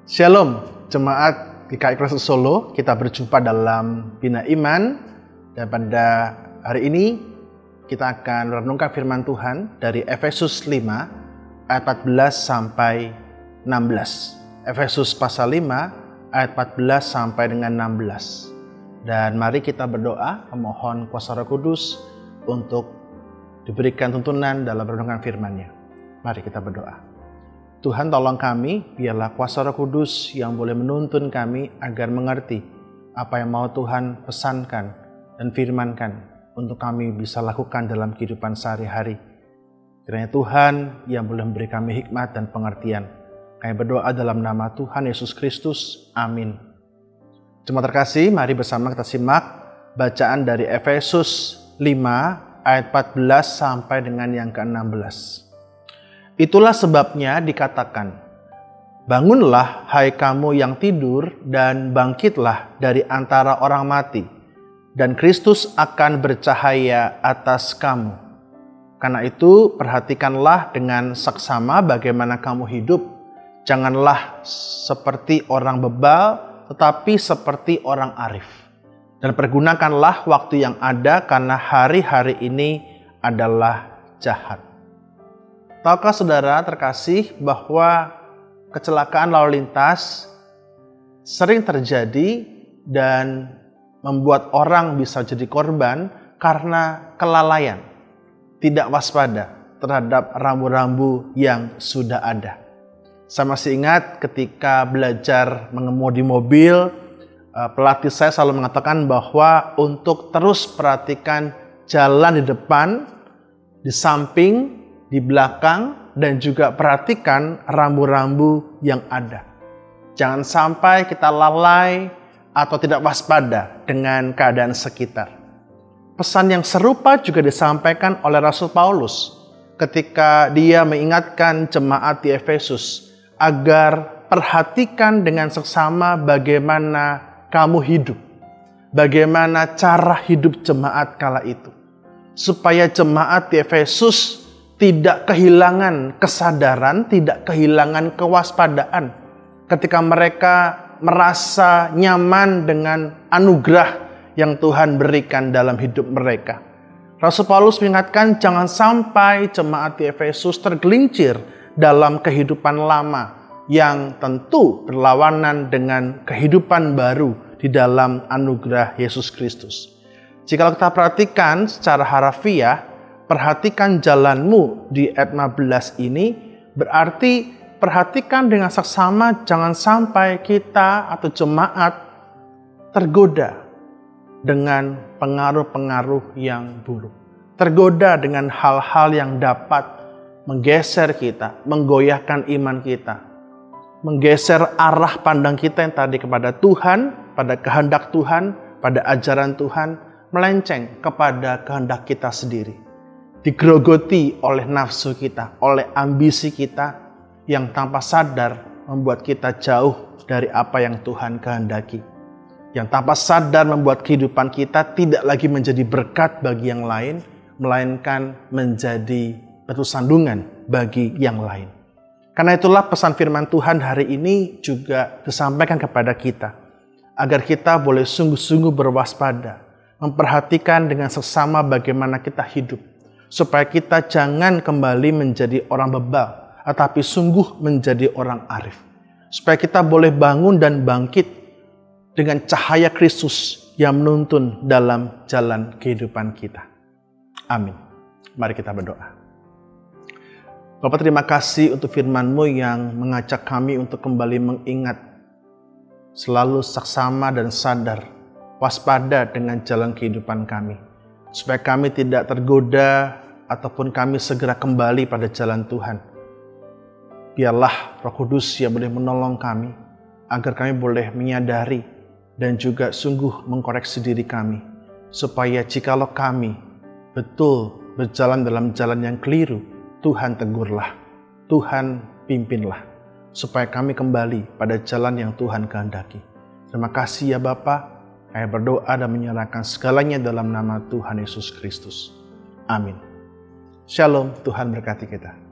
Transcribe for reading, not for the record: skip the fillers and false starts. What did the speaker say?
Shalom, Jemaat GKI Kristus Solo. Kita berjumpa dalam Bina Iman. Dan pada hari ini kita akan merenungkan firman Tuhan dari Efesus 5 ayat 14 sampai 16. Efesus pasal 5 ayat 14 sampai dengan 16. Dan mari kita berdoa memohon kuasa Roh Kudus untuk diberikan tuntunan dalam renungan firman-Nya. Mari kita berdoa. Tuhan, tolong kami, biarlah kuasa Roh Kudus yang boleh menuntun kami agar mengerti apa yang mau Tuhan pesankan dan firmankan untuk kami bisa lakukan dalam kehidupan sehari-hari. Kiranya Tuhan yang boleh memberi kami hikmat dan pengertian. Kami berdoa dalam nama Tuhan Yesus Kristus. Amin. Jemaat terkasih, mari bersama kita simak bacaan dari Efesus 5 ayat 14 sampai dengan yang ke-16. Itulah sebabnya dikatakan, bangunlah hai kamu yang tidur dan bangkitlah dari antara orang mati, dan Kristus akan bercahaya atas kamu. Karena itu perhatikanlah dengan saksama bagaimana kamu hidup. Janganlah seperti orang bebal, tetapi seperti orang arif. Dan pergunakanlah waktu yang ada karena hari-hari ini adalah jahat. Tahukah saudara terkasih bahwa kecelakaan lalu lintas sering terjadi dan membuat orang bisa jadi korban karena kelalaian, tidak waspada terhadap rambu-rambu yang sudah ada. Saya masih ingat ketika belajar mengemudi mobil, pelatih saya selalu mengatakan bahwa untuk terus perhatikan jalan di depan, di samping, di belakang, dan juga perhatikan rambu-rambu yang ada. Jangan sampai kita lalai atau tidak waspada dengan keadaan sekitar. Pesan yang serupa juga disampaikan oleh Rasul Paulus ketika dia mengingatkan jemaat di Efesus agar perhatikan dengan seksama bagaimana kamu hidup, bagaimana cara hidup jemaat kala itu, supaya jemaat di Efesus tidak kehilangan kesadaran, tidak kehilangan kewaspadaan ketika mereka merasa nyaman dengan anugerah yang Tuhan berikan dalam hidup mereka. Rasul Paulus mengingatkan jangan sampai jemaat di Efesus tergelincir dalam kehidupan lama yang tentu berlawanan dengan kehidupan baru di dalam anugerah Yesus Kristus. Jika kita perhatikan secara harafiah, perhatikan jalanmu di ayat 15 ini berarti perhatikan dengan saksama jangan sampai kita atau jemaat tergoda dengan pengaruh-pengaruh yang buruk. Tergoda dengan hal-hal yang dapat menggeser kita, menggoyahkan iman kita, menggeser arah pandang kita yang tadi kepada Tuhan, pada kehendak Tuhan, pada ajaran Tuhan, melenceng kepada kehendak kita sendiri. Digerogoti oleh nafsu kita, oleh ambisi kita yang tanpa sadar membuat kita jauh dari apa yang Tuhan kehendaki. Yang tanpa sadar membuat kehidupan kita tidak lagi menjadi berkat bagi yang lain, melainkan menjadi batu sandungan bagi yang lain. Karena itulah pesan firman Tuhan hari ini juga disampaikan kepada kita, agar kita boleh sungguh-sungguh berwaspada, memperhatikan dengan seksama bagaimana kita hidup, supaya kita jangan kembali menjadi orang bebal, tetapi sungguh menjadi orang arif. Supaya kita boleh bangun dan bangkit dengan cahaya Kristus yang menuntun dalam jalan kehidupan kita. Amin. Mari kita berdoa. Bapa, terima kasih untuk firman-Mu yang mengajak kami untuk kembali mengingat, selalu saksama dan sadar, waspada dengan jalan kehidupan kami. Supaya kami tidak tergoda ataupun kami segera kembali pada jalan Tuhan. Biarlah Roh Kudus yang boleh menolong kami agar kami boleh menyadari dan juga sungguh mengkoreksi diri kami. Supaya jikalau kami betul berjalan dalam jalan yang keliru, Tuhan tegurlah, Tuhan pimpinlah. Supaya kami kembali pada jalan yang Tuhan kehendaki. Terima kasih ya Bapa. Saya berdoa dan menyerahkan segalanya dalam nama Tuhan Yesus Kristus. Amin. Shalom, Tuhan berkati kita.